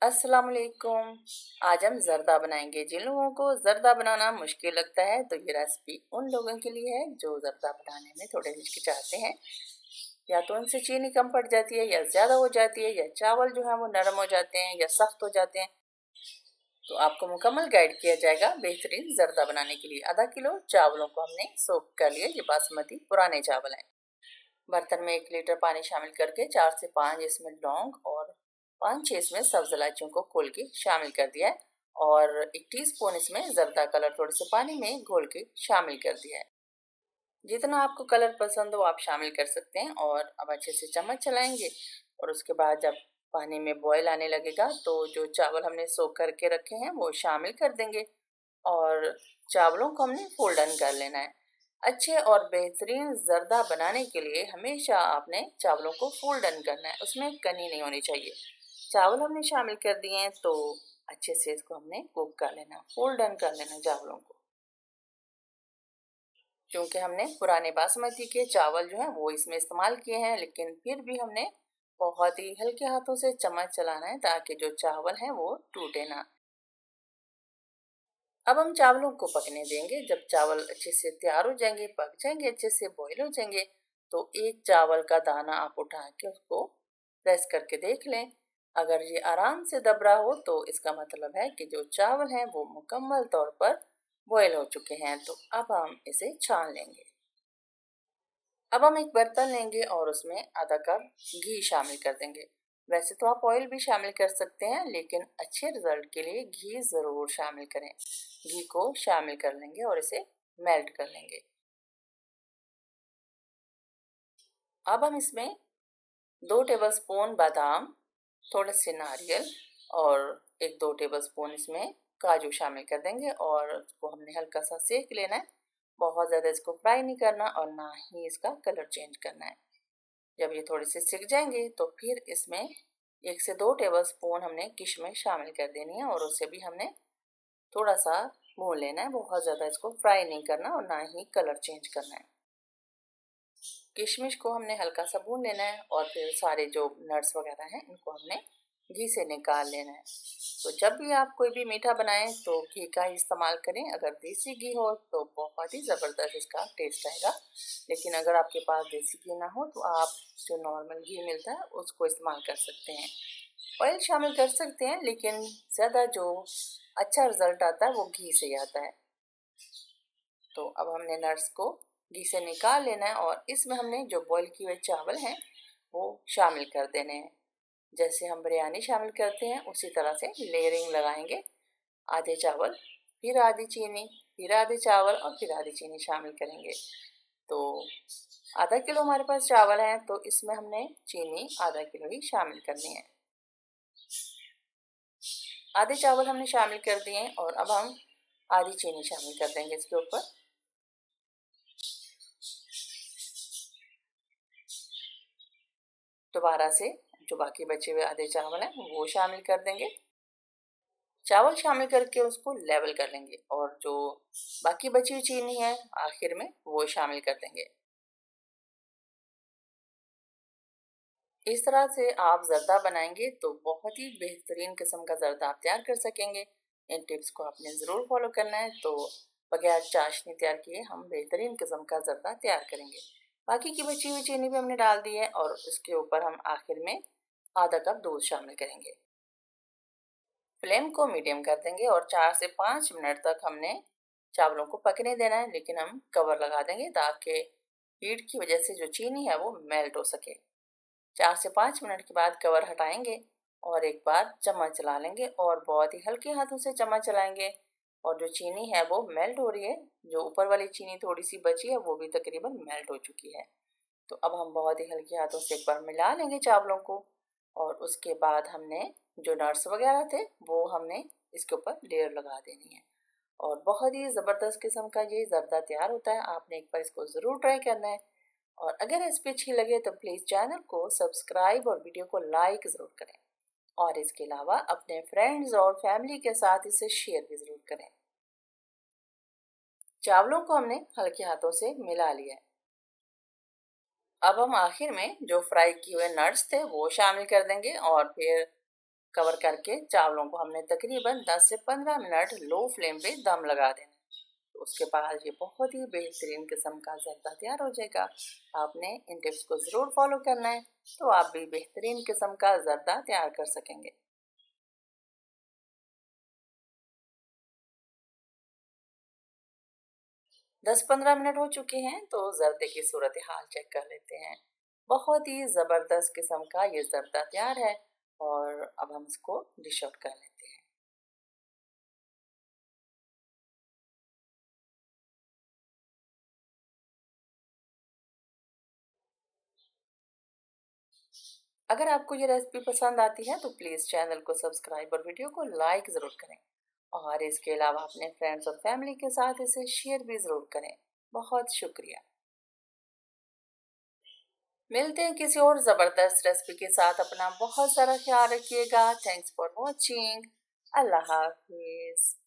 अस्सलाम वालेकुम। आज हम ज़र्दा बनाएंगे। जिन लोगों को ज़र्दा बनाना मुश्किल लगता है तो ये रेसिपी उन लोगों के लिए है जो ज़र्दा बनाने में थोड़े हिचकिचाते हैं, या तो उनसे चीनी कम पड़ जाती है या ज़्यादा हो जाती है, या चावल जो है वो नरम हो जाते हैं या सख्त हो जाते हैं। तो आपको मुकम्मल गाइड किया जाएगा बेहतरीन ज़र्दा बनाने के लिए। आधा किलो चावलों को हमने सोक कर लिया। ये बासमती पुराने चावल हैं। बर्तन में 1 लीटर पानी शामिल करके 4 से 5 इसमें लौंग और 5-6 इसमें सब्ज इलायचियों को खोल के शामिल कर दिया है, और 1 टीस्पून इसमें जर्दा कलर थोड़े से पानी में घोल के शामिल कर दिया है। जितना आपको कलर पसंद हो आप शामिल कर सकते हैं। और अब अच्छे से चम्मच चलाएंगे, और उसके बाद जब पानी में बॉयल आने लगेगा तो जो चावल हमने सोख करके रखे हैं वो शामिल कर देंगे, और चावलों को हमने फोल्डन कर लेना है। अच्छे और बेहतरीन ज़र्दा बनाने के लिए हमेशा आपने चावलों को फोल्डन करना है, उसमें कनी नहीं होनी चाहिए। चावल हमने शामिल कर दिए हैं तो अच्छे से इसको हमने कुक कर लेना, फोल्डन कर लेना चावलों को। क्योंकि हमने पुराने बासमती के चावल जो हैं वो इसमें इस्तेमाल किए हैं, लेकिन फिर भी हमने बहुत ही हल्के हाथों से चम्मच चलाना है ताकि जो चावल हैं वो टूटे ना। अब हम चावलों को पकने देंगे। जब चावल अच्छे से तैयार हो जाएंगे, पक जाएंगे, अच्छे से बॉईल हो जाएंगे, तो एक चावल का दाना आप उठा के उसको प्रेस करके देख लें। अगर ये आराम से दब रहा हो तो इसका मतलब है कि जो चावल हैं वो मुकम्मल तौर पर बॉईल हो चुके हैं। तो अब हम इसे छान लेंगे। अब हम एक बर्तन लेंगे और उसमें आधा कप घी शामिल कर देंगे। वैसे तो आप ऑयल भी शामिल कर सकते हैं, लेकिन अच्छे रिजल्ट के लिए घी ज़रूर शामिल करें। घी को शामिल कर लेंगे और इसे मेल्ट कर लेंगे। अब हम इसमें 2 टेबलस्पून बादाम, थोड़े से नारियल और 1-2 टेबलस्पून इसमें काजू शामिल कर देंगे, और उसको हमने हल्का सा सेक लेना है। बहुत ज़्यादा इसको फ्राई नहीं करना और ना ही इसका कलर चेंज करना है। जब ये थोड़े से सिक जाएंगे तो फिर इसमें 1 से 2 टेबलस्पून हमने किशमिश शामिल कर देनी है, और उसे भी हमने थोड़ा सा भून लेना है। बहुत ज़्यादा इसको फ्राई नहीं करना और ना ही कलर चेंज करना है। किशमिश को हमने हल्का सा भून लेना है, और फिर सारे जो नट्स वगैरह हैं इनको हमने घी से निकाल लेना है। तो जब भी आप कोई भी मीठा बनाएं तो घी का ही इस्तेमाल करें। अगर देसी घी हो तो बहुत ही ज़बरदस्त इसका टेस्ट आएगा, लेकिन अगर आपके पास देसी घी ना हो तो आप जो नॉर्मल घी मिलता है उसको इस्तेमाल कर सकते हैं। ऑयल शामिल कर सकते हैं, लेकिन ज़्यादा जो अच्छा रिजल्ट आता है वो घी से ही आता है। तो अब हमने नट्स को घी से निकाल लेना है, और इसमें हमने जो बॉईल किए हुए चावल हैं वो शामिल कर देने हैं। जैसे हम बिरयानी शामिल करते हैं उसी तरह से लेयरिंग लगाएंगे। आधे चावल, फिर आधी चीनी, फिर आधे चावल और फिर आधी चीनी शामिल करेंगे। तो आधा किलो हमारे पास चावल हैं तो इसमें हमने चीनी आधा किलो ही शामिल करनी है। आधे चावल हमने शामिल कर दिए हैं, और अब हम आधी चीनी शामिल कर देंगे इसके ऊपर। दोबारा से जो बाकी बचे हुए आधे चावल हैं वो शामिल कर देंगे। चावल शामिल करके उसको लेवल कर लेंगे, और जो बाकी बची हुई चीनी है आखिर में वो शामिल कर देंगे। इस तरह से आप ज़र्दा बनाएंगे तो बहुत ही बेहतरीन किस्म का ज़र्दा आप तैयार कर सकेंगे। इन टिप्स को आपने ज़रूर फॉलो करना है। तो बगैर चाशनी तैयार किए हम बेहतरीन किस्म का ज़र्दा तैयार करेंगे। बाकी की बची हुई चीनी भी हमने डाल दी है, और इसके ऊपर हम आखिर में आधा कप दूध शामिल करेंगे। फ्लेम को मीडियम कर देंगे, और 4 से 5 मिनट तक हमने चावलों को पकने देना है, लेकिन हम कवर लगा देंगे ताकि हीट की वजह से जो चीनी है वो मेल्ट हो सके। 4 से 5 मिनट के बाद कवर हटाएंगे, और एक बार चम्मच चला लेंगे, और बहुत ही हल्के हाथों से चम्मच चलाएंगे। और जो चीनी है वो मेल्ट हो रही है। जो ऊपर वाली चीनी थोड़ी सी बची है वो भी तकरीबन मेल्ट हो चुकी है। तो अब हम बहुत ही हल्के हाथों से एक बार मिला लेंगे चावलों को, और उसके बाद हमने जो नट्स वगैरह थे वो हमने इसके ऊपर लेयर लगा देनी है। और बहुत ही ज़बरदस्त किस्म का ये ज़र्दा तैयार होता है। आपने एक बार इसको ज़रूर ट्राई करना है। और अगर रेसिपी अच्छी लगे तो प्लीज़ चैनल को सब्सक्राइब और वीडियो को लाइक ज़रूर करें। और इसके अलावा अपने फ्रेंड्स और फैमिली के साथ इसे शेयर भी ज़रूर करें। चावलों को हमने हल्के हाथों से मिला लिया है। अब हम आखिर में जो फ्राई किए हुए नट्स थे वो शामिल कर देंगे, और फिर कवर करके चावलों को हमने तकरीबन 10 से 15 मिनट लो फ्लेम पे दम लगा देना। तो उसके बाद ये बहुत ही बेहतरीन किस्म का ज़र्दा तैयार हो जाएगा। आपने इन टिप्स को ज़रूर फॉलो करना है, तो आप भी बेहतरीन किस्म का ज़र्दा तैयार कर सकेंगे। 10-15 मिनट हो चुके हैं, तो ज़र्दे की सूरत हाल चेक कर लेते हैं। बहुत ही ज़बरदस्त किस्म का ये ज़र्दा तैयार है और अब हम इसको डिश आउट कर लेते हैं। अगर आपको ये रेसिपी पसंद आती है तो प्लीज़ चैनल को सब्सक्राइब और वीडियो को लाइक ज़रूर करें और इसके अलावा अपने फ्रेंड्स और फैमिली के साथ इसे शेयर भी ज़रूर करें। बहुत शुक्रिया। मिलते हैं किसी और ज़बरदस्त रेसिपी के साथ। अपना बहुत सारा ख्याल रखिएगा। Thanks for watching. अल्लाह हाफिज़।